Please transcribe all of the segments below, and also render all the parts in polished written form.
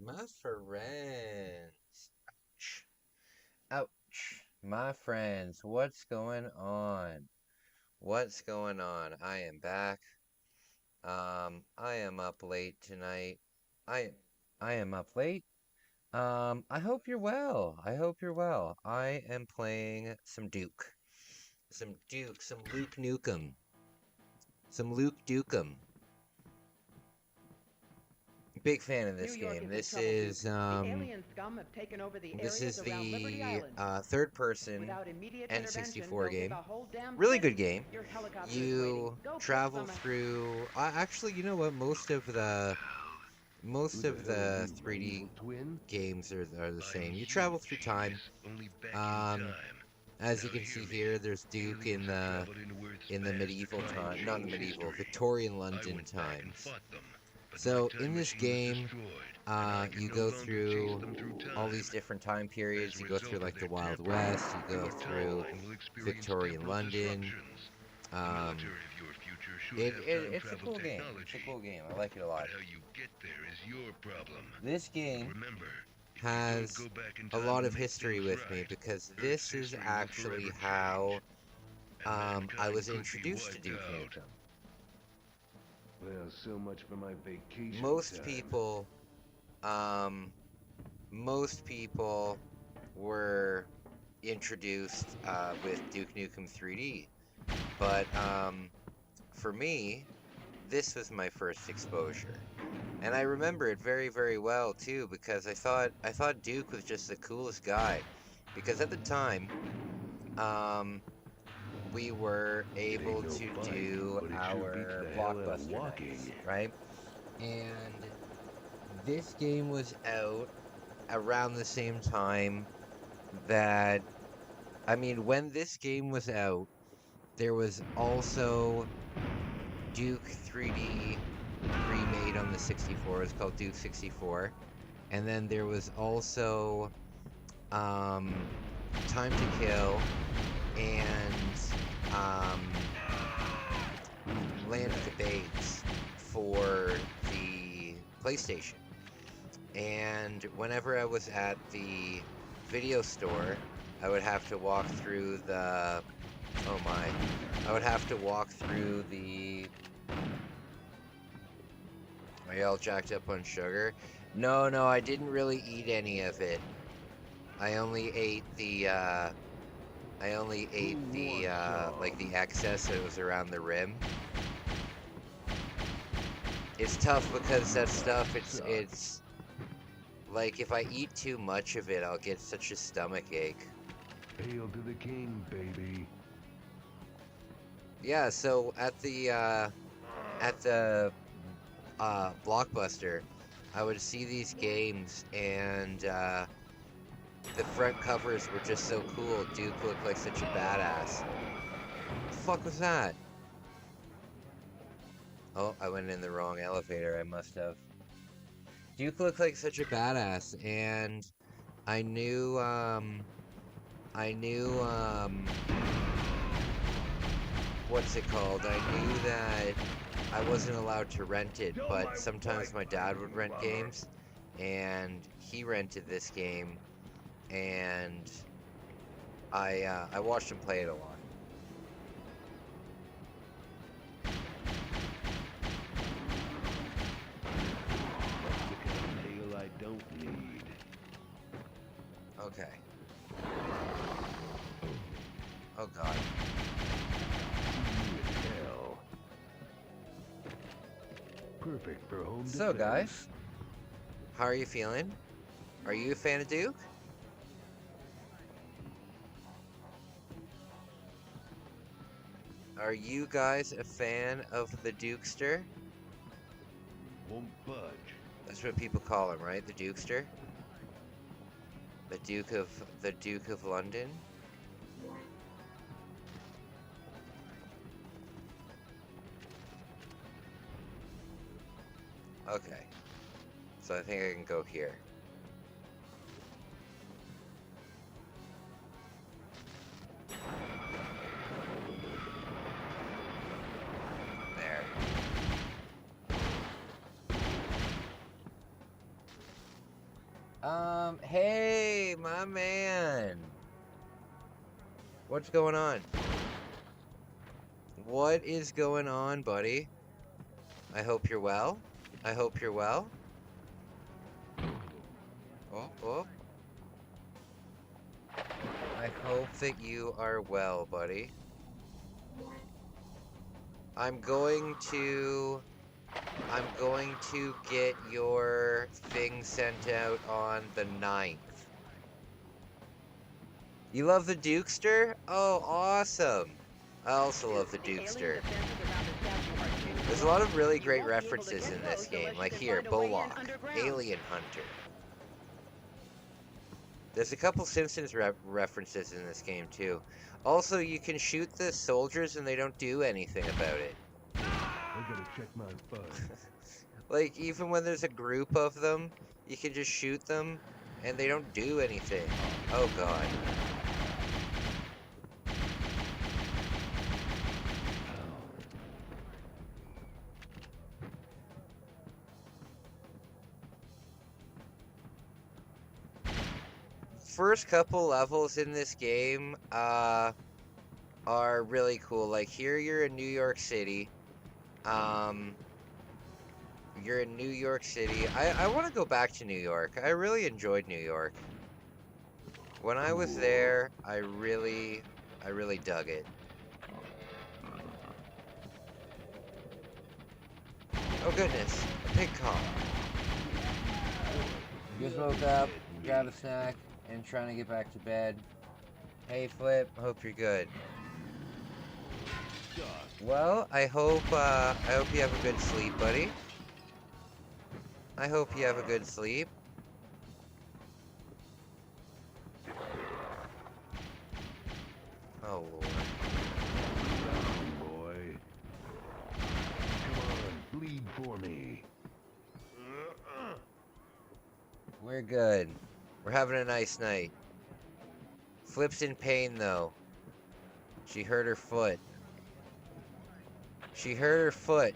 my friends. Ouch. Ouch. My friends, what's going on? What's going on? I am back. I am up late tonight. I I am up late. I hope you're well. I hope you're well. I am playing some Duke. Some Luke Nukem. Some Luke Dukem. Big fan of New this York game. is in trouble, Duke. The alien scum have taken over the This areas is around Liberty the Island. third person Without immediate intervention, N64 they'll take game. a whole damn Really city. good game. Your helicopter is waiting. You Go put travel some. through. Actually, you know what? Most of the 3D games are the same. You travel through time. Um, as you can see here, there's Duke in the medieval time, not in the medieval, Victorian London times. So in this game, you go through all these different time periods. You go through like the Wild West. You go through Victorian London. Um, it's a cool game. It's a cool game. I like it a lot. This game has a lot of history with me because this is actually how I was introduced to Duke Nukem. Well, so much for my vacation Most time. people, um, most people were introduced with Duke Nukem 3D, but for me, this was my first exposure, and I remember it very, very well too because I thought Duke was just the coolest guy, because at the time, um, we were It ain't able no to fight, do but it sure beats our the hell out of blockbuster nights, walking. right? And this game was out around the same time that, I mean, when this game was out, there was also Duke 3D remade on the 64. It was called Duke 64. And then there was also um, Time to Kill and um, Land of the Babes for the PlayStation. And whenever I was at the video store, I would have to walk through the. Oh my. I would have to walk through the. Are you all jacked up on sugar? No, no, I didn't really eat any of it. I only ate the. Like the excess that was around the rim. It's tough because that stuff, it's like if I eat too much of it, I'll get such a stomach ache. Hail to the king, baby. Yeah, so at the Blockbuster, I would see these games, and the front covers were just so cool. Duke looked like such a badass. What the fuck was that? Oh, I went in the wrong elevator. I must have. Duke looked like such a badass, and I knew, I knew, what's it called? I knew that I wasn't allowed to rent it, but sometimes my dad would rent games, and he rented this game, and I watched him play it a lot. That's the kind of hail I don't need. Okay. Oh God. See you in hell. Perfect for home So defense. guys, how are you feeling? Are you a fan of Duke? Are you guys a fan of the Dukester? Won't budge. That's what people call him, right? The Dukester? The Duke of London? Okay. So I think I can go here. There. Hey, my man. What's going on? What is going on, buddy? I hope you're well. I hope you're well. Oh, oh. I hope that you are well, buddy. I'm going to get your thing sent out on the 9th. You love the Dukester? Oh, awesome. I also love the Dukester. There's a lot of really great references in this game. Like here, Bullock, Alien Hunter. There's a couple Simpsons references in this game, too. Also, you can shoot the soldiers and they don't do anything about it. I gotta check my phone. Like, even when there's a group of them, you can just shoot them and they don't do anything. Oh, God. First couple levels in this game are really cool. Like here you're in New York City. You're in New York City. I want to go back to New York. I really enjoyed New York. When I was there, I really dug it. Oh goodness, a pig cop. Just woke up, grab a snack, and trying to get back to bed. Hey Flip, hope you're good. Well, I hope you have a good sleep, buddy. I hope you have a good sleep. Oh Lord. Boy. Come on, bleed for me. We're good. We're having a nice night. Flip's in pain though. She hurt her foot. She hurt her foot.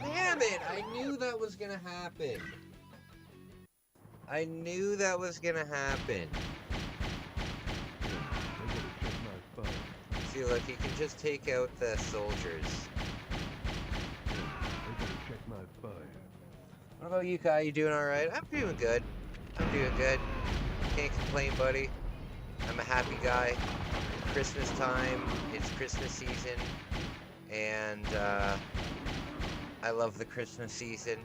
Damn it! I knew that was gonna happen. I knew that was gonna happen. See, look, you can just take out the soldiers. What about you, Kai? You doing alright? I'm doing good. I'm doing good. Can't complain, buddy. I'm a happy guy. Christmas time. It's Christmas season. And, I love the Christmas season.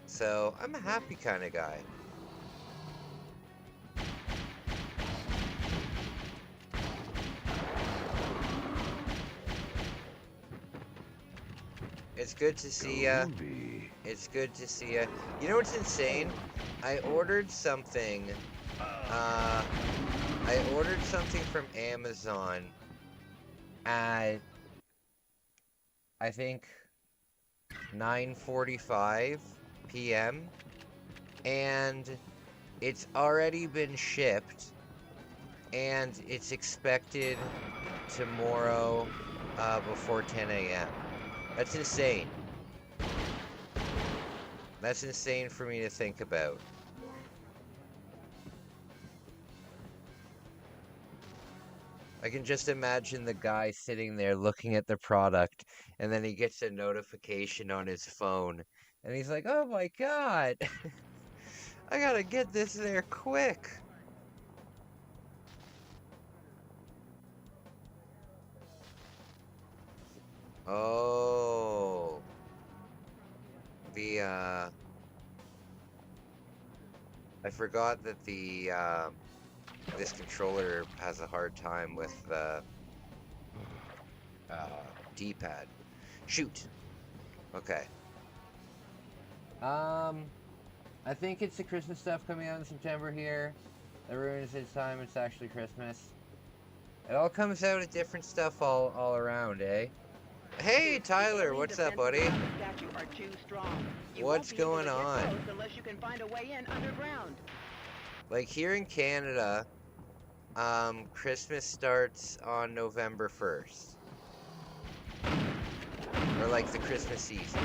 So, I'm a happy kind of guy. It's good to see ya. It's good to see ya. You know what's insane? I ordered something from Amazon at, I think, 9:45 p.m. and it's already been shipped and it's expected tomorrow before 10 a.m. That's insane. That's insane for me to think about. I can just imagine the guy sitting there looking at the product, and then he gets a notification on his phone, and he's like, oh my god, I gotta get this there quick. Oh. I forgot that this controller has a hard time with the D-pad. Shoot. Okay. I think it's the Christmas stuff coming out in September here that ruins its time. It's actually Christmas. It all comes out at different stuff all around, eh? Hey, Tyler, what's up, buddy? What's going on? Like here in Canada, Christmas starts on November 1st. Or like the Christmas season.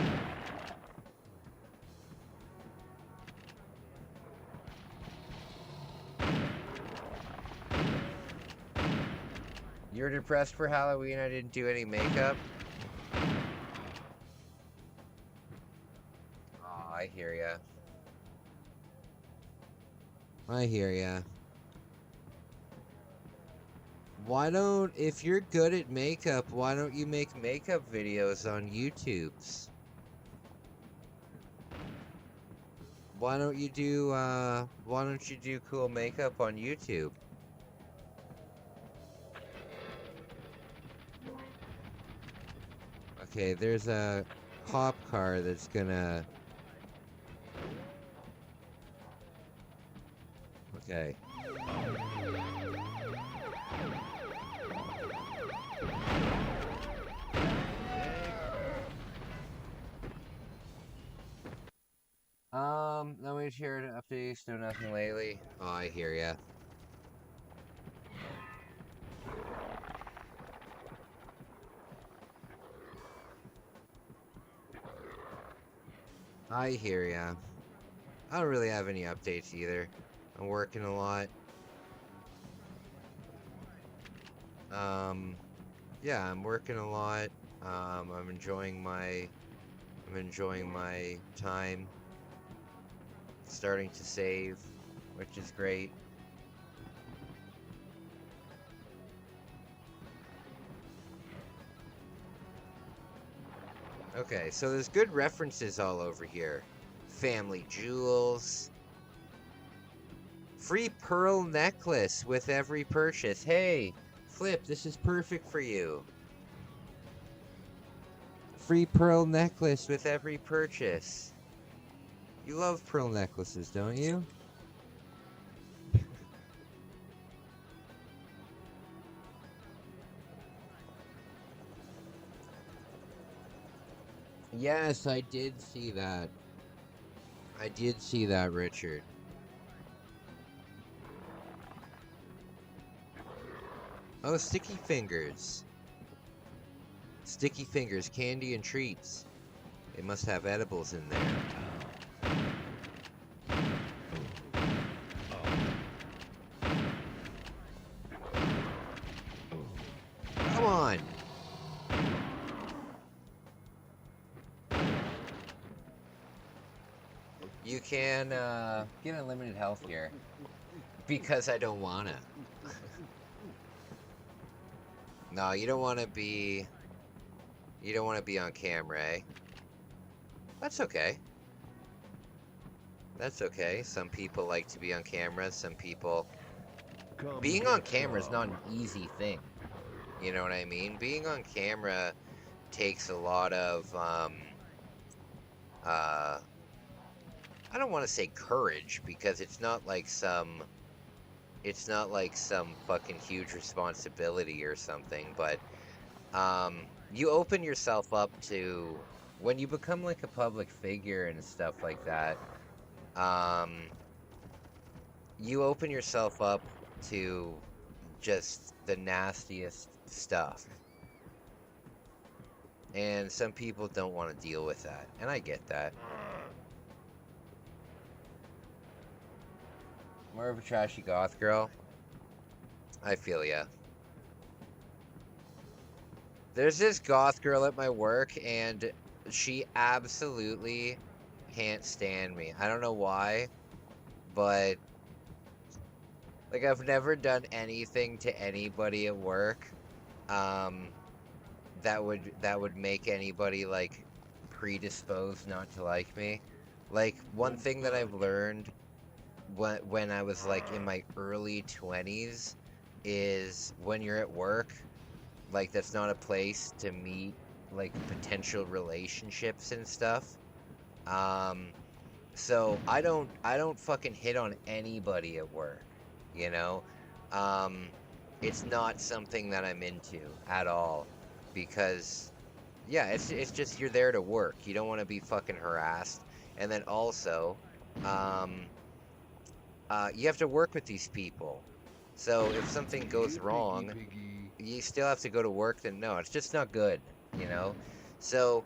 You're depressed for Halloween? I didn't do any makeup? Oh, I hear ya. I hear ya. Why don't, if you're good at makeup, why don't you make makeup videos on YouTube's? Why don't you do cool makeup on YouTube? Okay, there's a cop car that's gonna... Okay. Let me share an update. No, nothing lately. Oh, I hear ya. I hear ya. I don't really have any updates either. I'm working a lot. Yeah, I'm working a lot. I'm enjoying my time. Starting to save, which is great. Okay, so there's good references all over here. Family jewels. Free pearl necklace with every purchase. Hey, Flip, this is perfect for you. Free pearl necklace with every purchase. You love pearl necklaces, don't you? Yes, I did see that. I did see that, Richard. Oh, sticky fingers. Sticky fingers, candy and treats. They must have edibles in there. Come on! You can get unlimited health here. Because I don't wanna. No, you don't wanna be... You don't wanna be on camera, eh? That's okay. That's okay. Some people like to be on camera, some people... Being on camera is not an easy thing. You know what I mean? Being on camera takes a lot of, I don't want to say courage, because it's not like some fucking huge responsibility or something, but, you open yourself up to, when you become like a public figure and stuff like that, you open yourself up to just the nastiest stuff. And some people don't want to deal with that, and I get that. More of a trashy goth girl? I feel ya. There's this goth girl at my work, and she absolutely can't stand me. I don't know why, but... Like, I've never done anything to anybody at work, that would make anybody, like, predisposed not to like me. Like, one thing that I've learned when I was, like, in my early 20s is when you're at work, like, that's not a place to meet, like, potential relationships and stuff. So I don't fucking hit on anybody at work, you know? It's not something that I'm into at all, because, yeah, it's just you're there to work. You don't want to be fucking harassed. And then also, you have to work with these people. So if something goes wrong, you still have to go to work. Then no, it's just not good, you know. So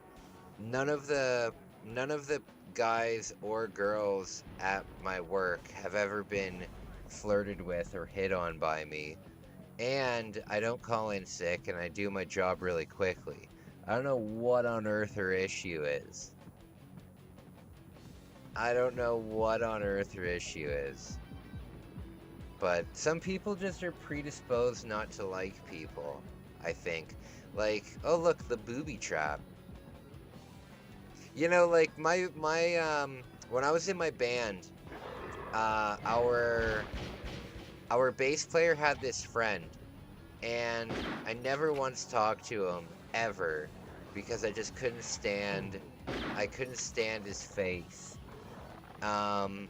none of the none of the guys or girls at my work have ever been flirted with or hit on by me. And I don't call in sick and I do my job really quickly. I don't know what on earth her issue is. I don't know what on earth her issue is. But some people just are predisposed not to like people, I think. Like, oh look, the booby trap. You know, like my when I was in my band, our bass player had this friend, and I never once talked to him ever because I couldn't stand his face. Um,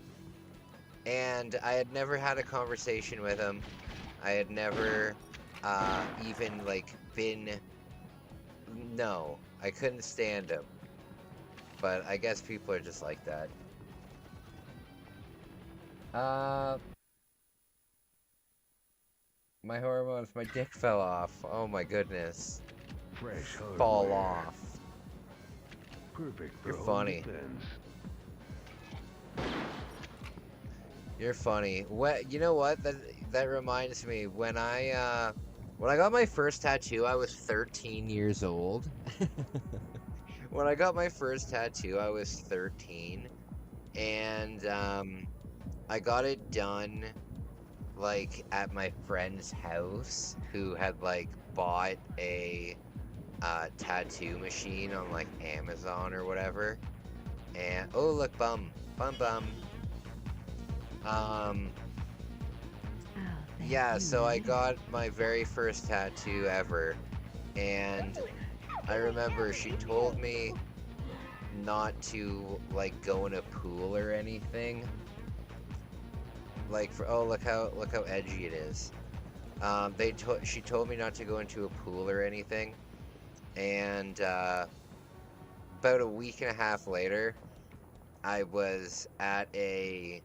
and I had never had a conversation with him. I had never even like been. No, I couldn't stand him. But I guess people are just like that. Uh, my hormones, my dick fell off. Oh my goodness. Fresh Fall hardware. off. Perfect for You're home funny. defense. You're funny. What? You know what? That reminds me. When I got my first tattoo, I was 13 years old. When I got my first tattoo, I was 13, and I got it done like at my friend's house, who had like bought a tattoo machine on like Amazon or whatever. And oh look, bum, bum, bum. Um, yeah, so I got my very first tattoo ever, and I remember she told me not to like go in a pool or anything. Like for oh look how edgy it is. She told me not to go into a pool or anything, and about a week and a half later, I was at a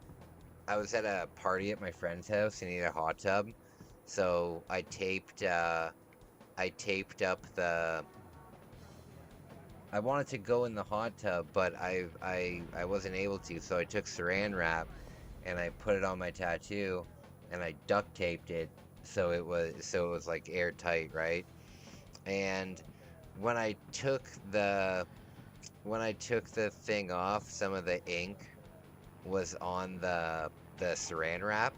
party at my friend's house and he had a hot tub, so I taped up the. I wanted to go in the hot tub, but I wasn't able to, so I took saran wrap and I put it on my tattoo and I duct taped it so it was like airtight, right? And when I took the thing off, some of the ink was on the saran wrap,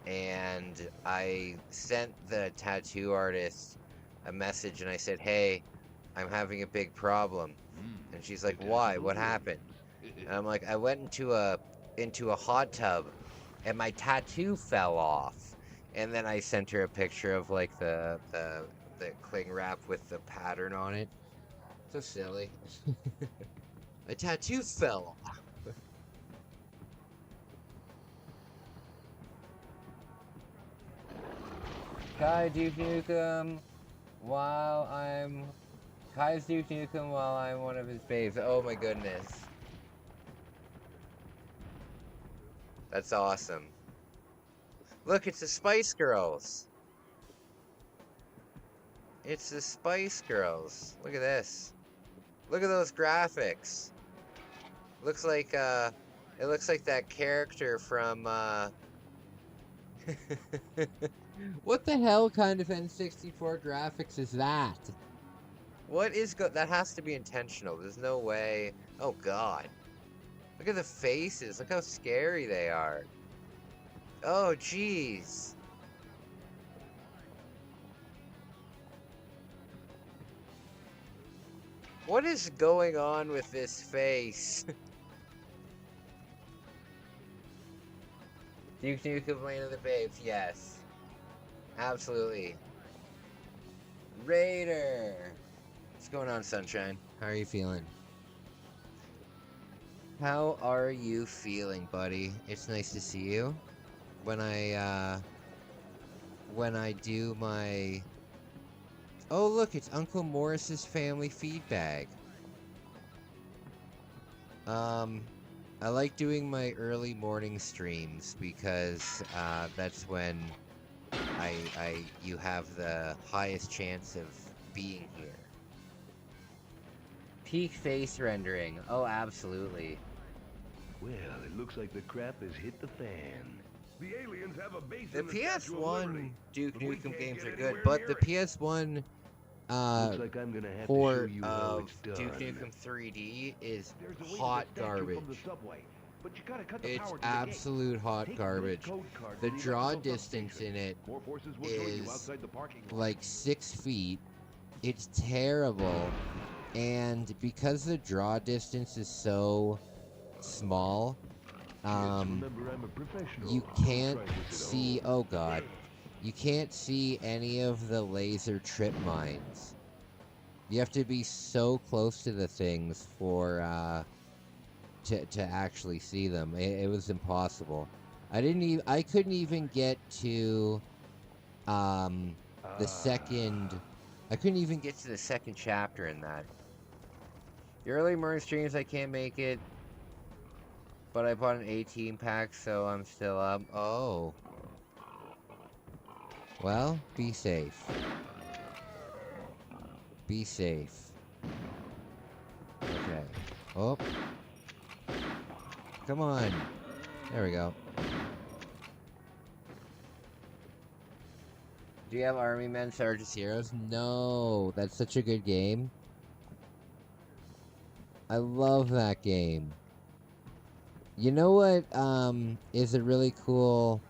and I sent the tattoo artist a message and I said, "Hey, I'm having a big problem." And she's like, "Why? What happened?" And I'm like, "I went into a hot tub and my tattoo fell off." And then I sent her a picture of like the cling wrap with the pattern on it. So silly. My tattoo fell off. Kai Duke Nukem while I'm Kai's Duke Nukem while I'm one of his babes. Oh my goodness. That's awesome. Look, it's the Spice Girls. It's the Spice Girls. Look at this. Look at those graphics. Looks like it looks like that character from What the hell kind of N64 graphics is that? What is that has to be intentional. There's no way. Oh god. Look at the faces. Look how scary they are. Oh jeez. What is going on with this face? Duke Nukem Lane of the Babes, yes. Absolutely. Raider! What's going on, Sunshine? How are you feeling? How are you feeling, buddy? It's nice to see you. When I do my... Oh, look, it's Uncle Morris's family feed bag. I like doing my early morning streams because that's when you have the highest chance of being here. Peak face rendering. Oh, absolutely. Well, it looks like the crap has hit the fan. The aliens have a base The in the Statue of Liberty, PS1 Duke but we Nukem can't games get are good, anywhere but near the it. PS1 Looks like I'm gonna have to show port you how of it's done. Duke Nukem 3D is There's a way to hot the statue from the garbage. subway, but you gotta cut the It's power to the gate. absolute hot Take this garbage. code card The to the draw electrical distance substation. in it More forces will join you is outside the parking lot. like 6 feet. It's terrible. And because the draw distance is so small, Remember, I'm a professional. you Don't can't try this at see, home. oh god, you can't see any of the laser trip mines. You have to be so close to the things for to actually see them. It was impossible. I couldn't even get to the second. I couldn't even get to the second chapter in that. The early morning streams I can't make it, but I bought an 18 pack, so I'm still up. Oh. Well, be safe. Be safe. Okay. Oh. Come on. There we go. Do you have Army Men Sergeant's Heroes? No. That's such a good game. I love that game. You know what is a really cool...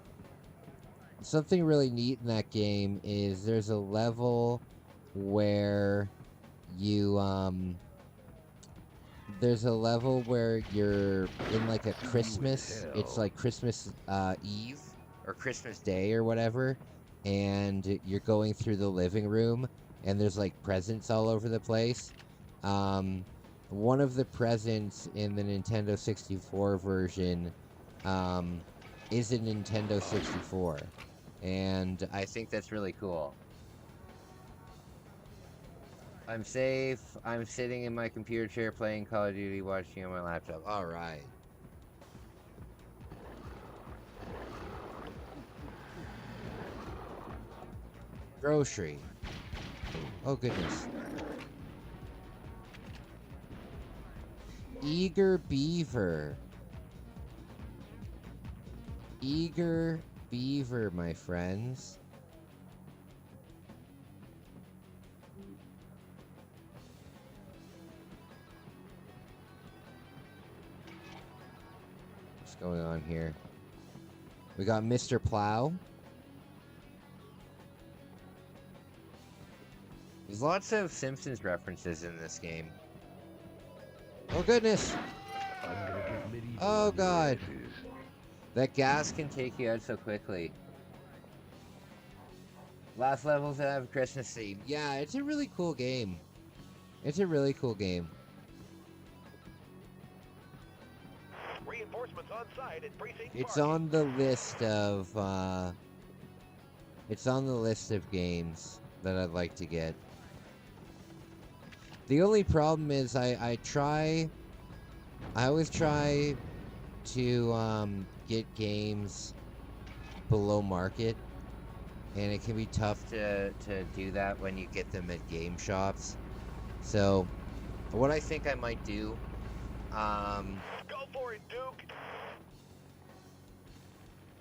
Something really neat in that game is there's a level where you, there's a level where you're in like a Christmas, it's like Christmas Eve or Christmas Day or whatever, and you're going through the living room and there's like presents all over the place. One of the presents in the Nintendo 64 version is a Nintendo 64, and I think that's really cool. I'm safe. I'm sitting in my computer chair playing Call of Duty, watching on my laptop. Alright. Grocery. Oh, goodness. Eager Beaver. Eager Beaver, my friends. What's going on here? We got Mr. Plow. There's lots of Simpsons references in this game. Oh goodness! Oh god! That gas can take you out so quickly. Last levels that have a Christmas theme. Yeah, it's a really cool game. It's a really cool game. Reinforcements on site at precinct It's parking. on the list of it's on the list of games that I'd like to get. The only problem is I always try to get games below market, and it can be tough to do that when you get them at game shops. So what I think I might do, Go for it, Duke.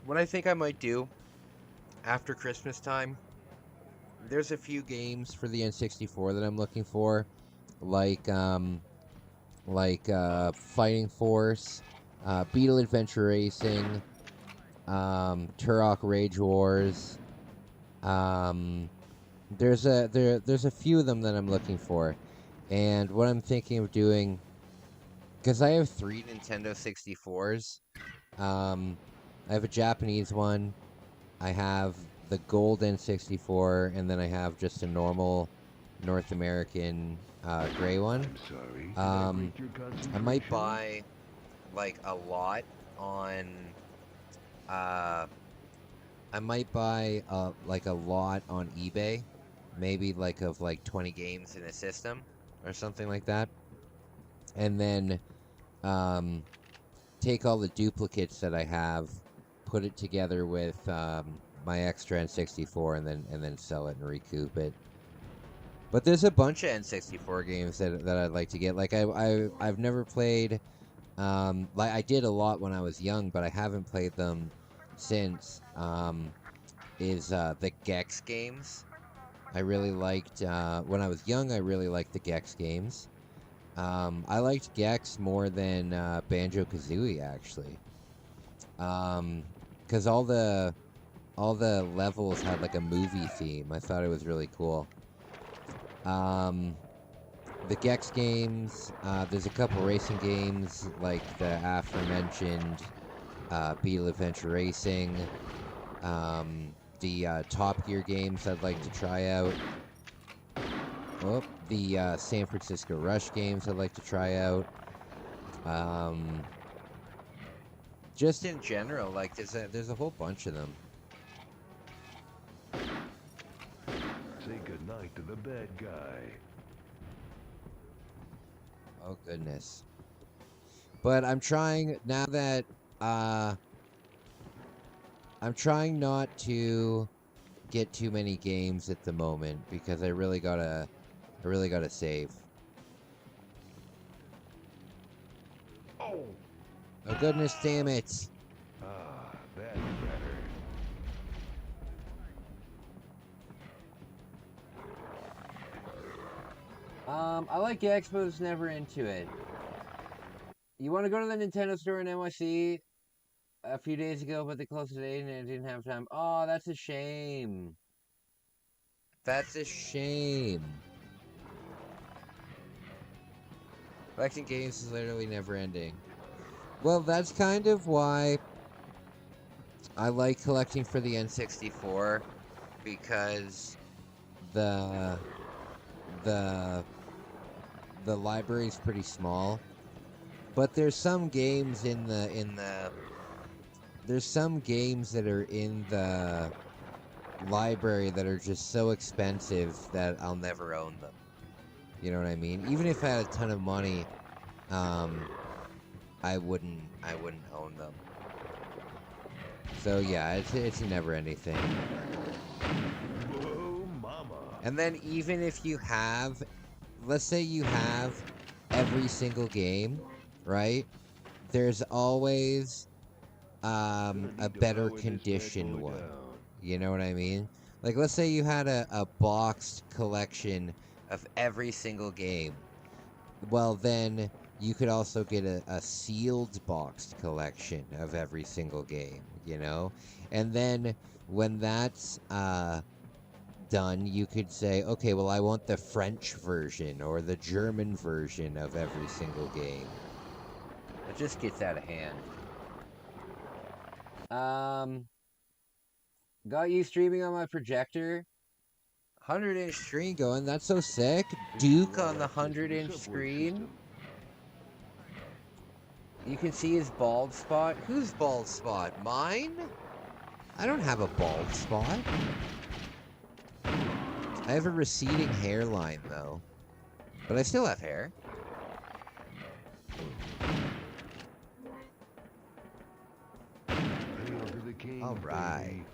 what I think I might do after Christmas time, there's a few games for the N64 that I'm looking for, like Fighting Force, Beetle Adventure Racing, Turok Rage Wars. There's a few of them that I'm looking for, and what I'm thinking of doing, because I have 3 Nintendo 64s. I have a Japanese one, I have the gold N64, and then I have just a normal North American gray one. I'm sorry. I might buy like a lot on I might buy like a lot on eBay, maybe like of like 20 games in a system or something like that, and then take all the duplicates that I have, put it together with my extra N64 and then sell it and recoup it. But there's a bunch of N64 games that I'd like to get. Like I've never played. Like I did a lot when I was young, but I haven't played them since. Is the Gex games? I really liked when I was young. I really liked the Gex games. I liked Gex more than Banjo-Kazooie actually. Because all the levels had like a movie theme. I thought it was really cool. The Gex games, there's a couple racing games like the aforementioned Beetle Adventure Racing, the Top Gear games I'd like to try out. Oh, the San Francisco Rush games I'd like to try out. Just in general, like there's a whole bunch of them. Say goodnight to the bad guy. Oh goodness. But I'm trying now that I'm trying not to get too many games at the moment because I really gotta save. Oh! Oh goodness damn it. Ah, that's better. I like the Expos, never into it. You want to go to the Nintendo store in NYC a few days ago, but they closed today and I didn't have time. Oh, that's a shame. That's a shame. Collecting games is literally never ending. Well, that's kind of why I like collecting for the N64 because the library is pretty small, but there's some games there's some games that are in the library that are just so expensive that I'll never own them. You know what I mean? Even if I had a ton of money, I wouldn't own them. So yeah, it's a never-ending thing. Whoa, mama. And then even if you have, let's say you have every single game, right? There's always a better condition one. You know what I mean? Like let's say you had a boxed collection of every single game. Well then you could also get a sealed boxed collection of every single game, you know? And then when that's done, you could say, okay, well, I want the French version or the German version of every single game. It just gets out of hand. Got you streaming on my projector. 100-inch screen going, that's so sick. Duke on the 100-inch screen. You can see his bald spot. Whose bald spot? Mine? I don't have a bald spot. I have a receding hairline, though. But I still have hair. All right.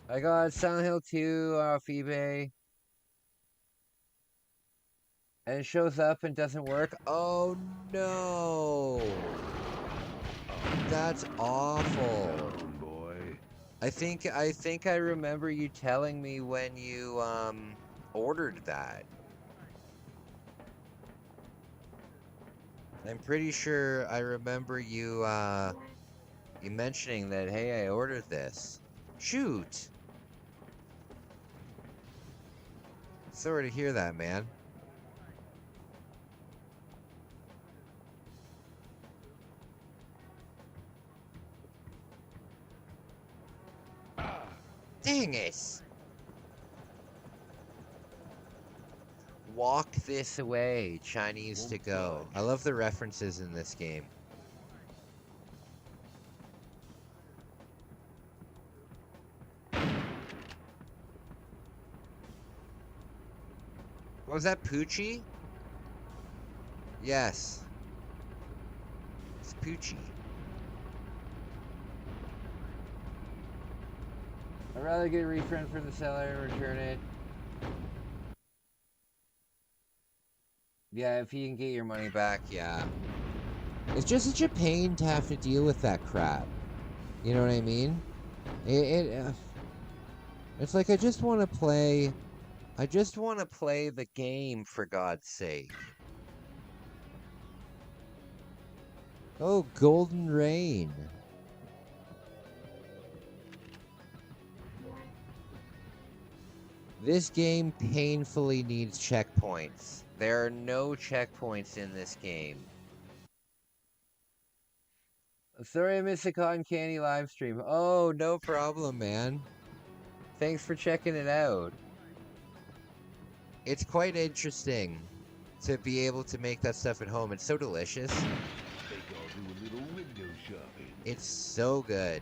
I got Silent Hill 2 off eBay. And it shows up and doesn't work. Oh no! That's awful. Boy. I think I remember you telling me when you ordered that. I'm pretty sure I remember you you mentioning that, hey, I ordered this. Shoot. Sorry to hear that, man. Dang it! Walk this away, Chinese to go. I love the references in this game. Was that Poochie? Yes. It's Poochie. I'd rather get a refund from the seller and return it. Yeah, if you can get your money back, yeah. It's just such a pain to have to deal with that crap. You know what I mean? It's like I just want to play. I just want to play the game for God's sake. Oh, Golden Rain. This game painfully needs checkpoints. There are no checkpoints in this game. Sorry I missed the Cotton Candy live stream. Oh, no problem, man. Thanks for checking it out. It's quite interesting to be able to make that stuff at home. It's so delicious. Think I'll do a little window shopping. It's so good.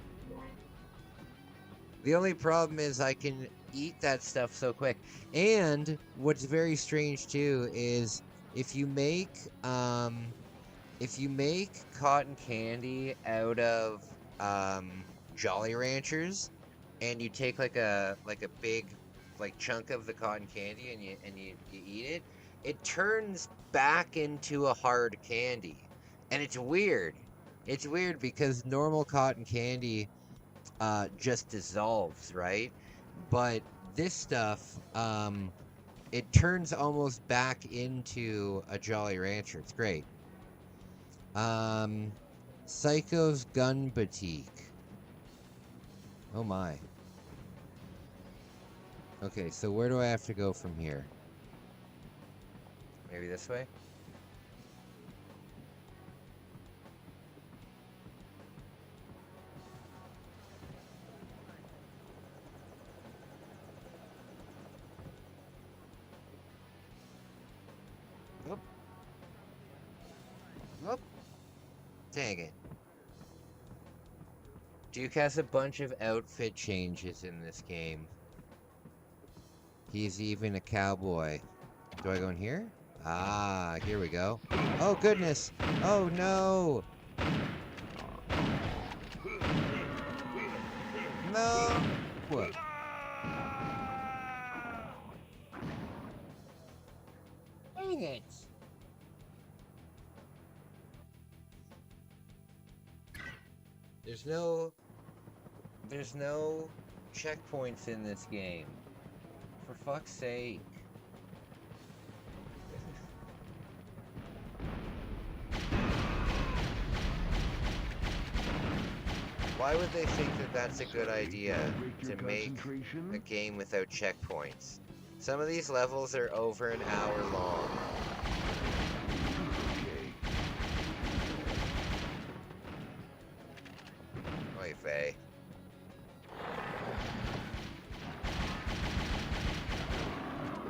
The only problem is I can eat that stuff so quick. And what's very strange too is if you make cotton candy out of Jolly Ranchers, and you take like a big chunk of the cotton candy and you eat it, it turns back into a hard candy. And it's weird. It's weird because normal cotton candy just dissolves, right? But this stuff, it turns almost back into a Jolly Rancher. It's great. Psycho's Gun Boutique. Oh my. Okay, so where do I have to go from here? Maybe this way? Whoop. Whoop. Dang it. Duke has a bunch of outfit changes in this game. He's even a cowboy. Do I go in here? Ah, here we go. Oh, goodness. Oh, no. No. What? Dang it. There's no checkpoints in this game. For fuck's sake. Why would they think that that's a good idea to make a game without checkpoints? Some of these levels are over an hour long. Oy vey.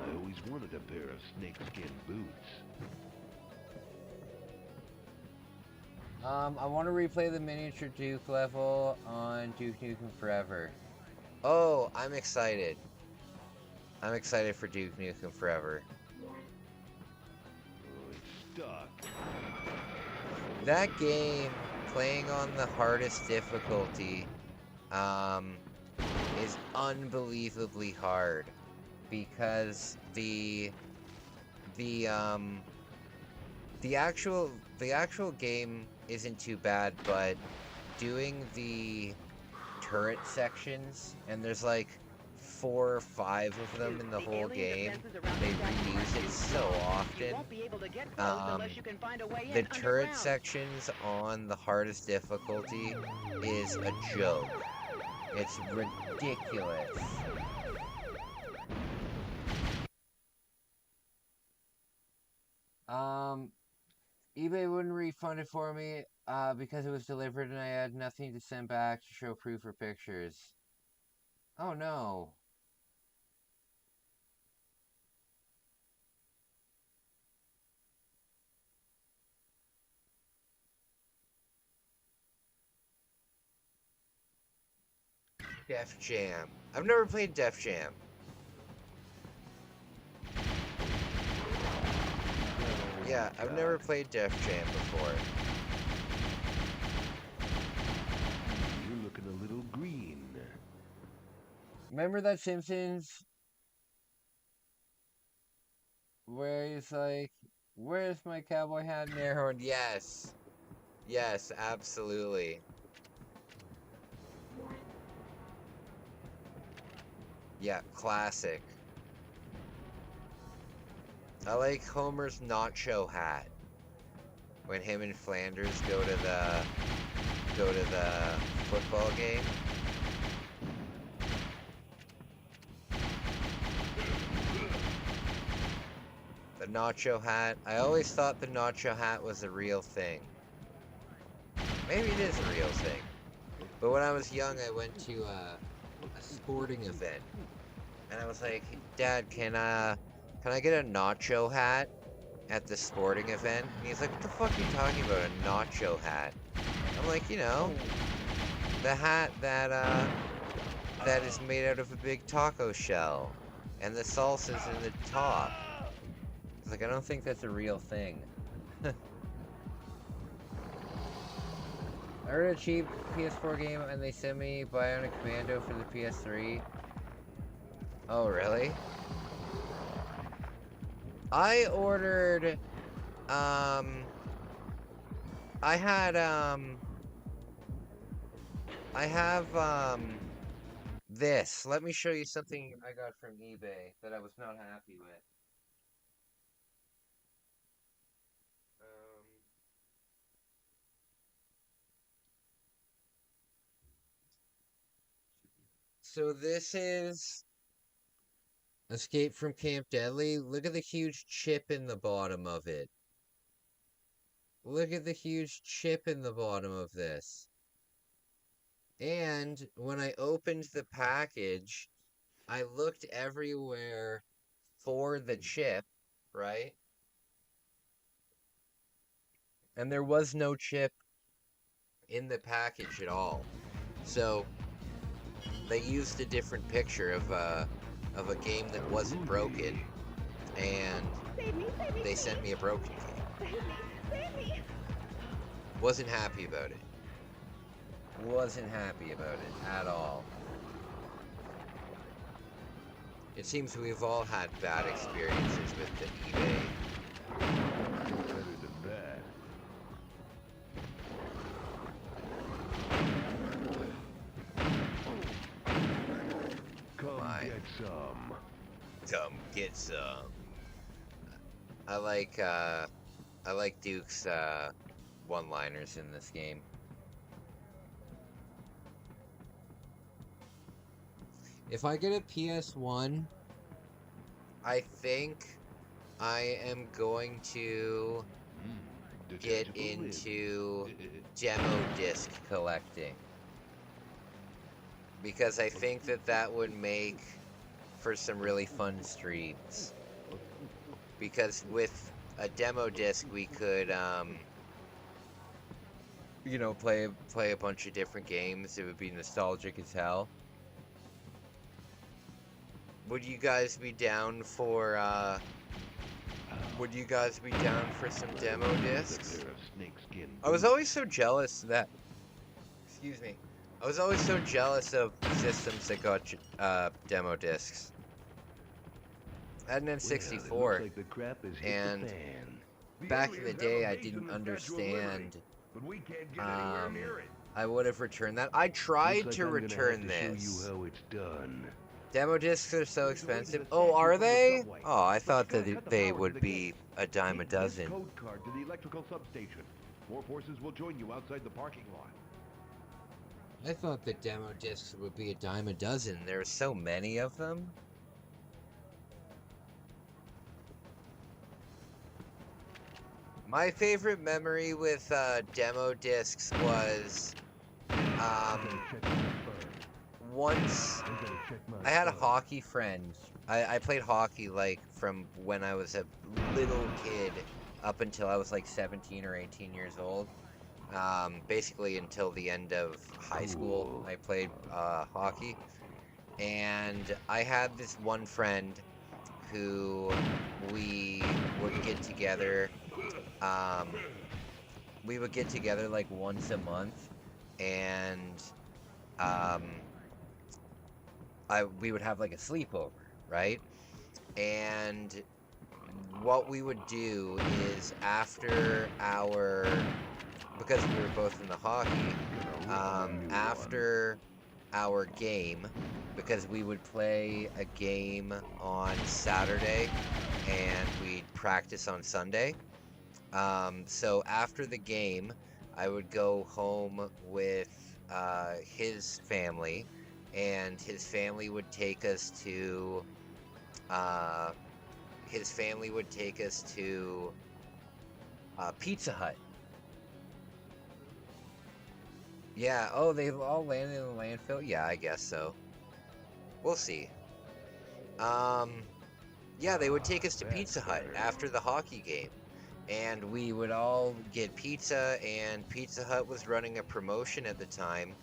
I always wanted a pair of snakeskin boots. I want to replay the miniature Duke level on Duke Nukem Forever. Oh, I'm excited. I'm excited for Duke Nukem Forever. Oh, it's stuck. That game, playing on the hardest difficulty, is unbelievably hard because the actual game isn't too bad, but doing the turret sections, and there's like 4 or 5 of them in the whole game. They reuse it so often. The turret sections on the hardest difficulty is a joke. It's ridiculous. eBay wouldn't refund it for me because it was delivered and I had nothing to send back to show proof or pictures. Oh no. Def Jam. I've never played Def Jam. Yeah, I've never played Def Jam before. You're looking a little green. Remember that Simpsons where he's like, "Where's my cowboy hat and air horn?" Yes, yes, absolutely. Yeah, classic. I like Homer's nacho hat when him and Flanders go to the football game. The nacho hat. I always thought the nacho hat was a real thing. Maybe it is a real thing. But when I was young, I went to a sporting event, and I was like, "Dad, can I get a nacho hat at the sporting event?" And he's like, "What the fuck are you talking about, a nacho hat?" I'm like, the hat that is made out of a big taco shell, and the salsa's in the top. It's like, I don't think that's a real thing. I ordered a cheap PS4 game and they sent me Bionic Commando for the PS3. Oh, really? I ordered, I had, I have, this. Let me show you something I got from eBay that I was not happy with. So this is Escape from Camp Deadly. Look at the huge chip in the bottom of it. Look at the huge chip in the bottom of this. And when I opened the package, I looked everywhere for the chip, right? And there was no chip in the package at all. So they used a different picture of a game that wasn't broken, and they sent me a broken game. Wasn't happy about it. Wasn't happy about it at all. It seems we've all had bad experiences with the eBay. Better than that. Come get some. Come get some. I like Duke's one-liners in this game. If I get a PS1, I think I am going to get into demo disc collecting. Because I think that would make for some really fun streams. Because with a demo disc, we could, play a bunch of different games. It would be nostalgic as hell. Would you guys be down for, some demo discs? I was always so jealous that, excuse me, I was always so jealous of systems that got, demo discs. I had an N64, and back in the day I didn't understand, I would have returned that. I tried to return this. Demo discs are so expensive. Oh, are they? Oh, I thought that they would be a dime a dozen. Code card to the electrical substation. More forces will join you outside the parking lot. I thought that demo discs would be a dime a dozen. There are so many of them. My favorite memory with demo discs was once I had a hockey friend. I played hockey like from when I was a little kid up until I was like 17 or 18 years old. Basically until the end of high school, I played hockey. And I had this one friend who we would get together. We would get together like once a month, and we would have like a sleepover, right? And what we would do is after our, because we were both in the hockey, after our game, because we would play a game on Saturday and we'd practice on Sunday. So after the game, I would go home with his family, and his family would take us to Pizza Hut. Yeah, oh, they've all landed in the landfill? Yeah, I guess so. We'll see. Yeah, they would take us to Pizza Hut after the hockey game. And we would all get pizza, and Pizza Hut was running a promotion at the time.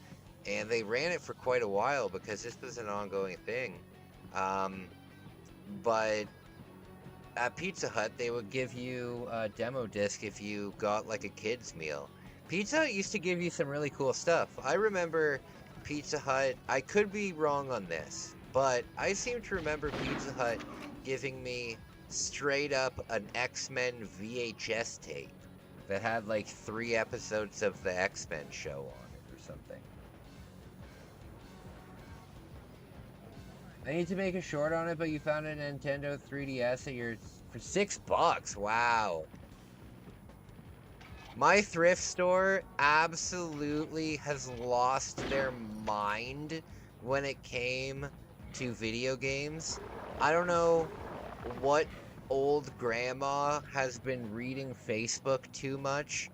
And they ran it for quite a while because this was an ongoing thing. But at Pizza Hut, they would give you a demo disc if you got like a kid's meal. Pizza Hut used to give you some really cool stuff. I remember Pizza Hut, I could be wrong on this, but I seem to remember Pizza Hut giving me straight up an X-Men VHS tape that had like 3 episodes of the X-Men show on it or something. I need to make a short on it, but you found a Nintendo 3DS at your for $6. Wow. My thrift store absolutely has lost their mind when it came to video games. I don't know what old grandma has been reading Facebook too much,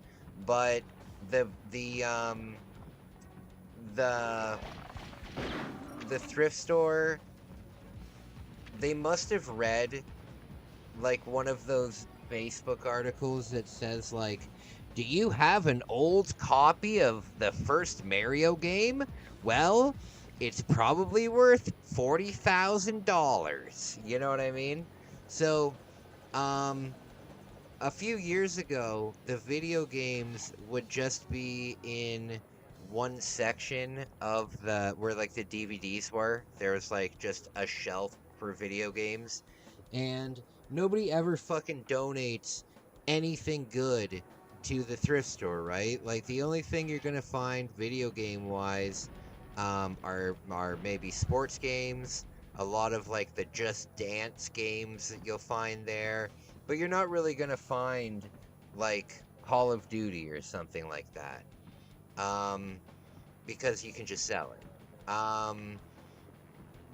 but the thrift store, they must have read like one of those Facebook articles that says like, do you have an old copy of the first Mario game? Well, it's probably worth $40,000. You know what I mean? So, a few years ago, the video games would just be in one section of where like the DVDs were. There was like just a shelf for video games, and nobody ever fucking donates anything good to the thrift store, right? Like the only thing you're gonna find video game wise are maybe sports games, a lot of like the Just Dance games that you'll find there, but you're not really gonna find like Call of Duty or something like that, because you can just sell it.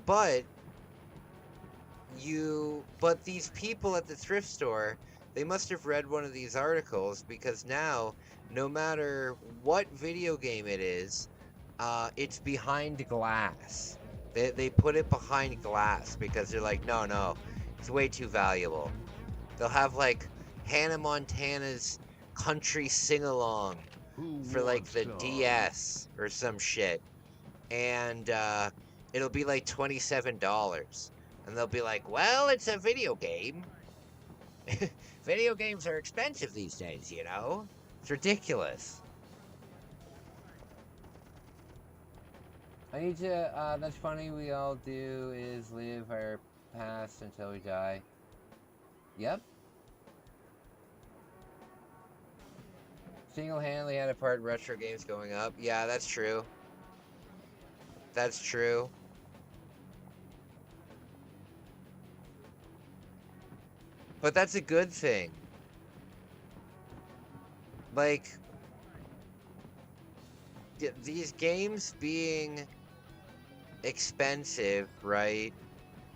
But these people at the thrift store, they must have read one of these articles, because now, no matter what video game it is, it's behind glass. They put it behind glass because they're like, no, it's way too valuable. They'll have like Hannah Montana's Country Sing-Along for like the DS or some shit, and it'll be like $27. And they'll be like, well, it's a video game. Video games are expensive these days, you know? It's ridiculous. I need to, that's funny, we all do is live our past until we die. Yep. Single-handedly had a part retro games going up. Yeah, that's true. That's true. But that's a good thing. Like, these games being expensive, right?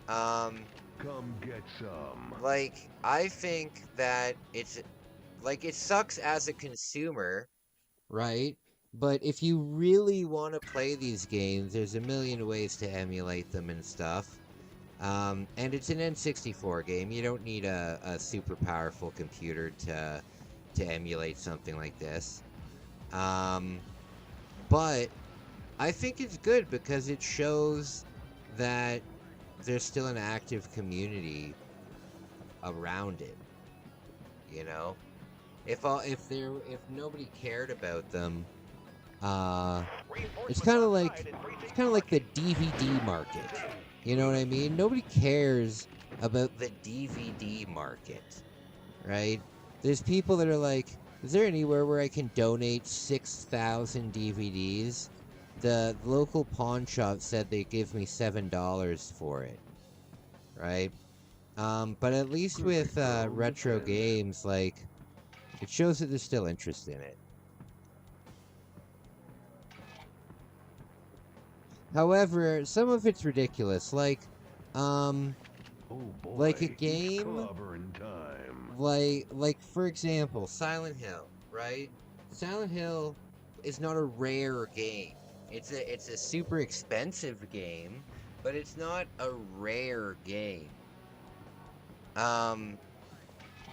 Come get some. Like, I think that it's, like, it sucks as a consumer, right? But if you really want to play these games, there's a million ways to emulate them and stuff. And it's an N64 game. You don't need a super powerful computer to emulate something like this. But I think it's good because it shows that there's still an active community around it. You know, if nobody cared about them, it's kind of like kind of like the DVD market. You know what I mean? Nobody cares about the DVD market, right? There's people that are like, is there anywhere where I can donate 6,000 DVDs? The local pawn shop said they give me $7 for it, right? But at least with retro games, like, it shows that there's still interest in it. However, some of it's ridiculous. Like, Oh boy, like a he's game, clobbering time. like for example, Silent Hill, right? Silent Hill is not a rare game. It's a super expensive game, but it's not a rare game. Um,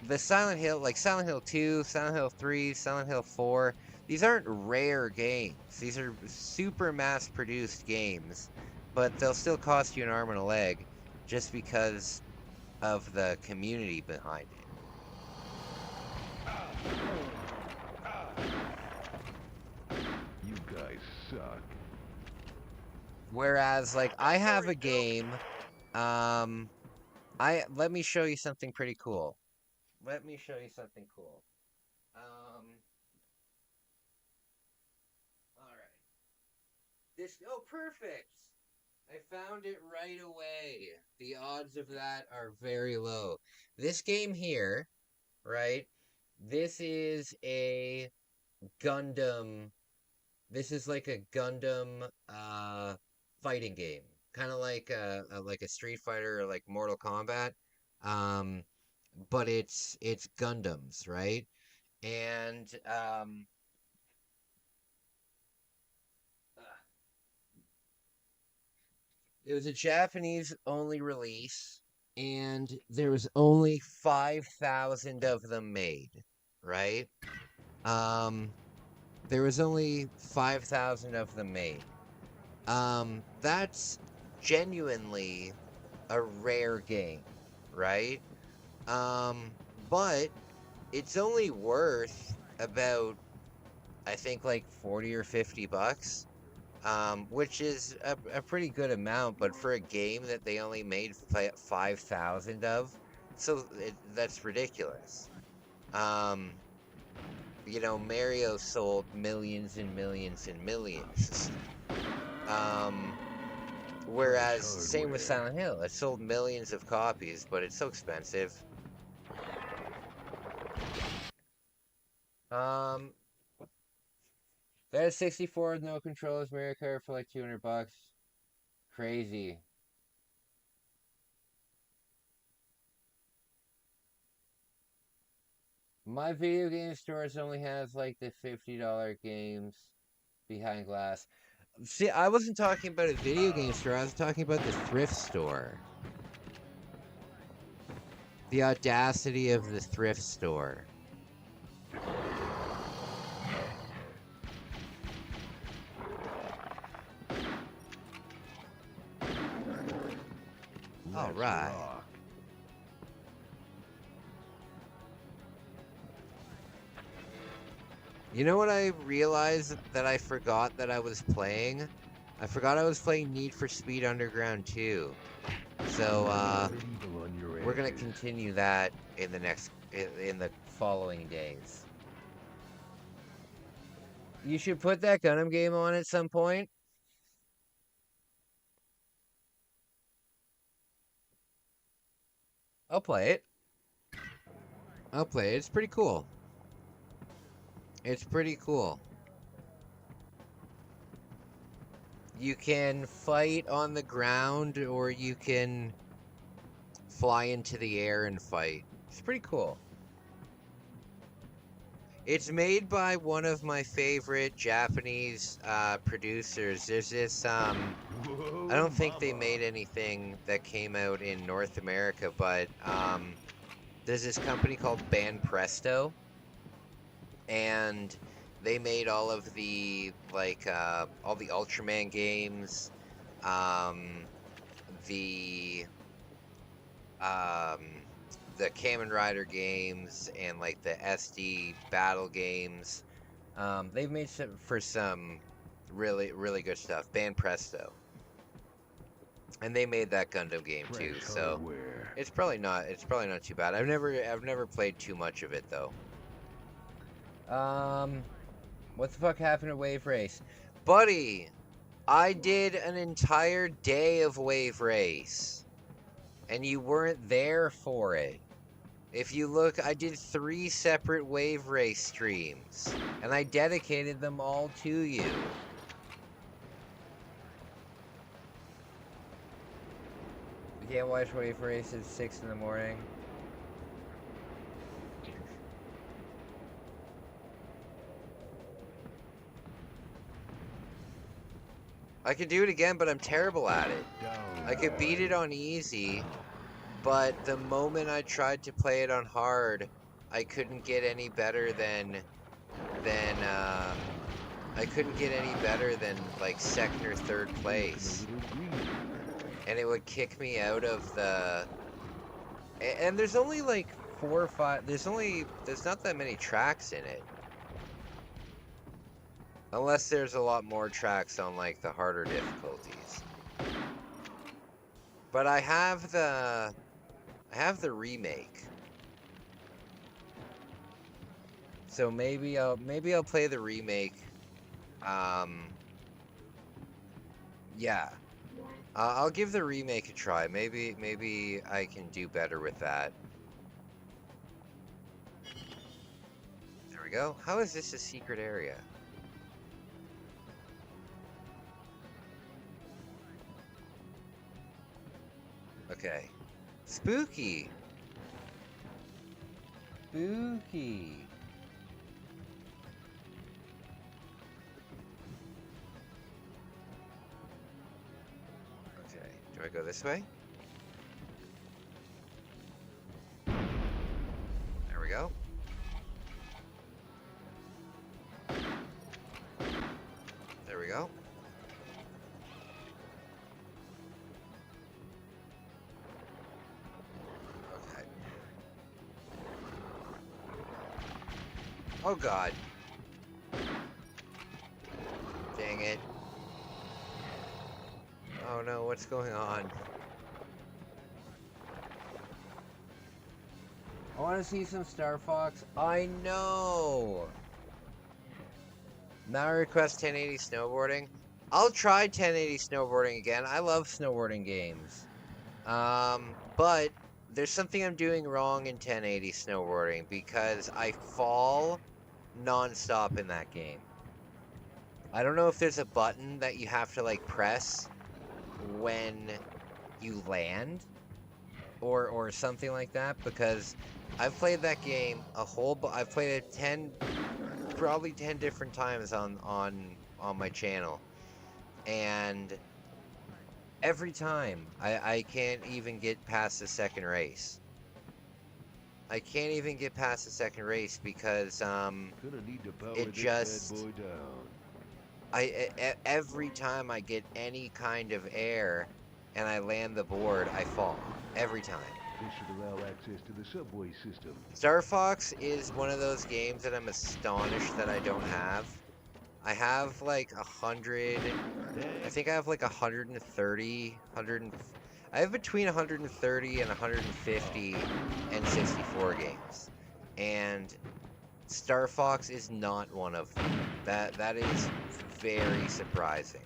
the Silent Hill, like Silent Hill 2, Silent Hill 3, Silent Hill 4, these aren't rare games. These are super mass-produced games, but they'll still cost you an arm and a leg just because of the community behind it. You guys suck. Whereas, like, I have a game, let me show you something pretty cool. Let me show you something cool. Alright. Perfect! I found it right away. The odds of that are very low. This game here, right? This is a Gundam. This is like a Gundam fighting game, kind of like a Street Fighter or like Mortal Kombat. But it's Gundams, right? And it was a Japanese only release, and there was only 5,000 of them made, right? There was only 5,000 of them made. That's genuinely a rare game, right? But it's only worth about, I think, like 40 or 50 bucks. Which is a pretty good amount, but for a game that they only made 5,000 of, so that's ridiculous. You know, Mario sold millions and millions and millions. Whereas, same with Silent Hill, it sold millions of copies, but it's so expensive. That is 64 with no controllers, Mario Kart for like 200 bucks. Crazy. My video game stores only has like the $50 games behind glass. See, I wasn't talking about a video game store, I was talking about the thrift store. The audacity of the thrift store. All right. You know what I realized that I forgot that I was playing? I forgot I was playing Need for Speed Underground 2. So, we're gonna continue that in the following days. You should put that Gundam game on at some point. I'll play it. I'll play it. It's pretty cool. It's pretty cool. You can fight on the ground, or you can fly into the air and fight. It's pretty cool. It's made by one of my favorite Japanese producers. There's this, I don't think they made anything that came out in North America, but there's this company called Band Presto, and they made all of the, like, all the Ultraman games, the Kamen Rider games, and like the SD battle games. They've made some Really, really good stuff. Band Presto. And they made that Gundam game too, Fresh so hardware. it's probably not too bad. I've never played too much of it though. What the fuck happened to Wave Race? Buddy, I did an entire day of Wave Race. And you weren't there for it. If you look, I did 3 separate Wave Race streams. And I dedicated them all to you. You can't watch Wave Race at 6 in the morning. I could do it again, but I'm terrible at it. I could beat it on easy, but the moment I tried to play it on hard, I couldn't get any better than like 2nd or 3rd place. And it would kick me out of the... And there's only like 4 or 5... There's not that many tracks in it. Unless there's a lot more tracks on like the harder difficulties. But I have the remake. So maybe I'll play the remake. Yeah. I'll give the remake a try. Maybe I can do better with that. There we go. How is this a secret area? Okay. Spooky. Spooky. Okay. Do I go this way? There we go. There we go. Oh god. Dang it. Oh no, what's going on? I want to see some Star Fox. I know! Now I request 1080 snowboarding. I'll try 1080 snowboarding again. I love snowboarding games. But there's something I'm doing wrong in 1080 snowboarding because I fall non-stop in that game. I don't know if there's a button that you have to like press when you land or something like that, because I've played that game I've played it probably 10 different times on my channel, and every time I can't even get past the second race. I can't even get past the second race because it just every time I get any kind of air and I land the board, I fall every time. This should allow access to the subway system. Star Fox is one of those games that I'm astonished that I don't have. I have like 100. I think I have like 130, I have between 130 and 150 N64 games, and Star Fox is not one of them. That is very surprising.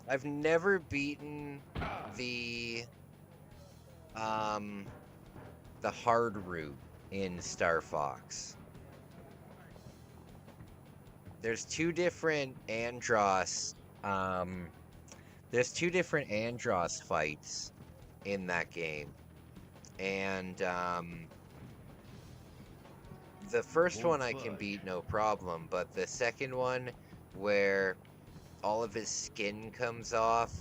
I've never beaten the hard route in Star Fox. There's 2 different Andross fights in that game, and the first one I can beat no problem, but the second one where all of his skin comes off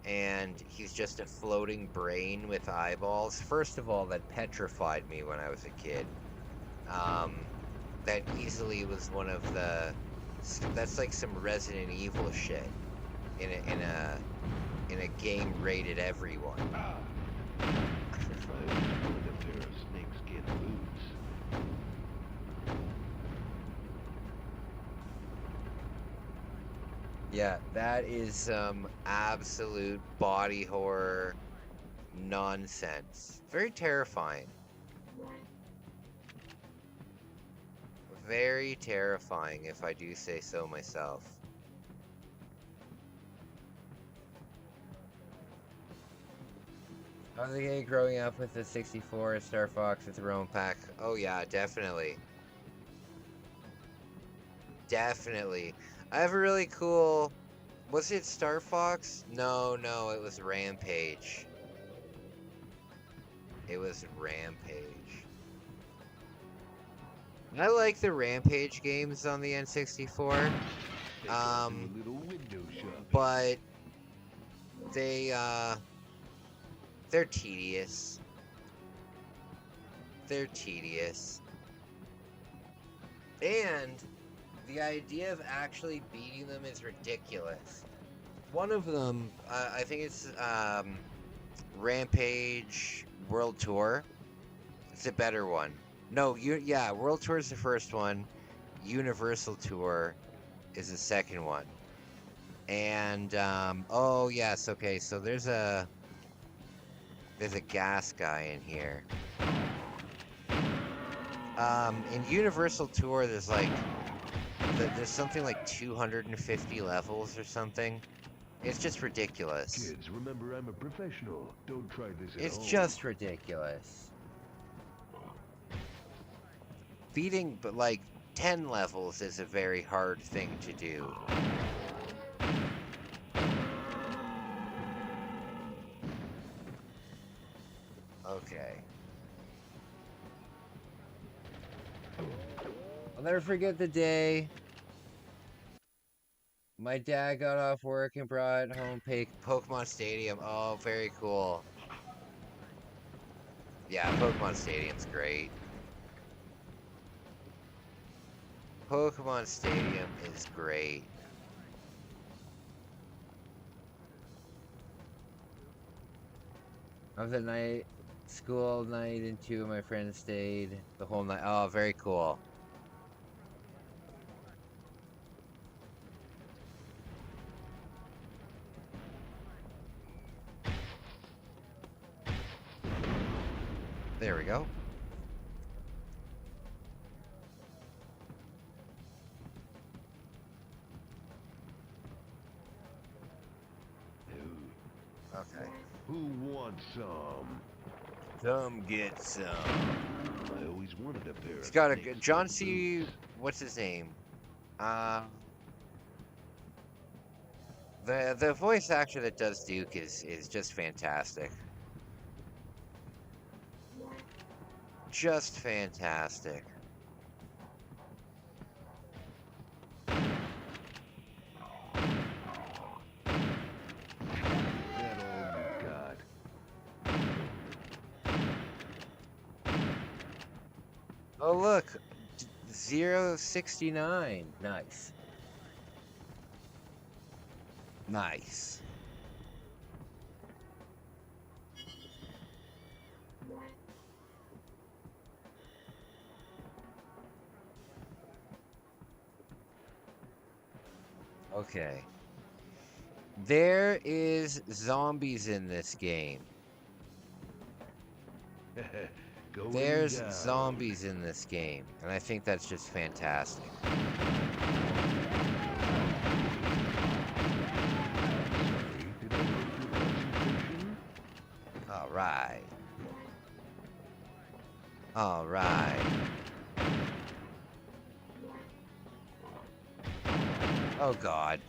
and he's just a floating brain with eyeballs, first of all, that petrified me when I was a kid. That easily was one of the... That's like some Resident Evil shit in a game rated everyone. Yeah, that is some absolute body horror nonsense. Very terrifying. Very terrifying, if I do say so myself. I was a kid growing up with the 64 Star Fox with their own pack. Oh yeah, definitely. Definitely. I have a really cool... Was it Star Fox? No, it was Rampage. It was Rampage. I like the Rampage games on the N64. Take off to a little window shopping. But they're tedious. They're tedious. And the idea of actually beating them is ridiculous. One of them, I think it's Rampage World Tour. It's a better one. No, yeah, World Tour is the first one. Universal Tour is the second one. And oh yes, okay. So there's a gas guy in here. In Universal Tour, there's something like 250 levels or something. It's just ridiculous. Kids, remember I'm a professional. Don't try this at It's home. just ridiculous. Beating, but like 10 levels is a very hard thing to do. Okay. I'll never forget the day my dad got off work and brought home Pokemon Stadium. Oh, very cool. Yeah, Pokemon Stadium's great. Pokemon Stadium is great. Of the night, school night, and two of my friends stayed the whole night. Oh, very cool. There we go. Okay. Who wants some? Come get some. I always wanted a pair. He's got a good John C. What's his name? The voice actor that does Duke is just fantastic. Just fantastic. That all you got? Oh look, 069. Nice. Nice. Okay. There is zombies in this game. Going There's down. zombies in this game, and I think that's just fantastic. Did I go to the concentration? All right. All right. Oh God.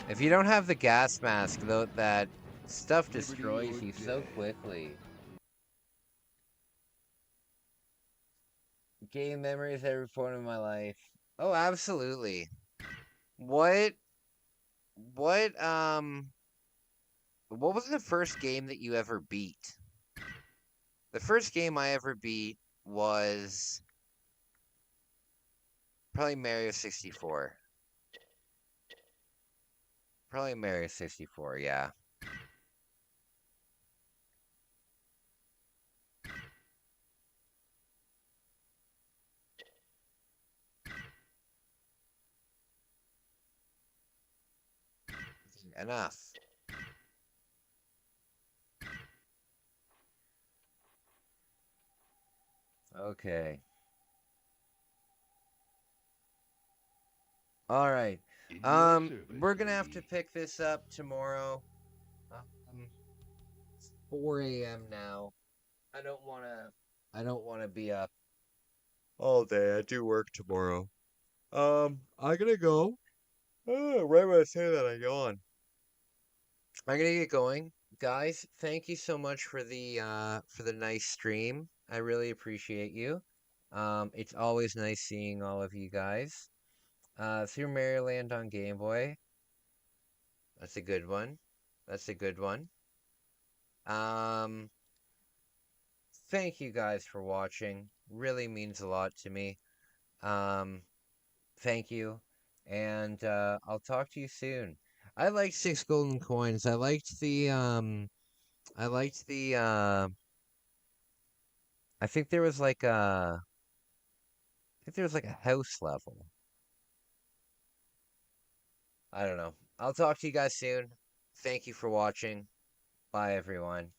If you don't have the gas mask, though, that stuff destroys you so quickly. Game memories at every point of my life. Oh, absolutely. What what was the first game that you ever beat? The first game I ever beat was probably Mario 64. Probably Mario 64, yeah. Enough. Okay. All right. In your service, We're gonna have to lady. pick this up tomorrow. It's 4 a.m. now. I don't wanna. I don't wanna be up all day. I do work tomorrow. I'm gonna go. Oh, right when I say that, I yawn. I'm gonna get going, guys. Thank you so much for the nice stream. I really appreciate you. It's always nice seeing all of you guys. Through Maryland on Game Boy. That's a good one. That's a good one. Um, thank you guys for watching. Really means a lot to me. Um, thank you, and I'll talk to you soon. I liked 6 golden coins. I liked the I think there was like a house level. I don't know. I'll talk to you guys soon. Thank you for watching. Bye everyone.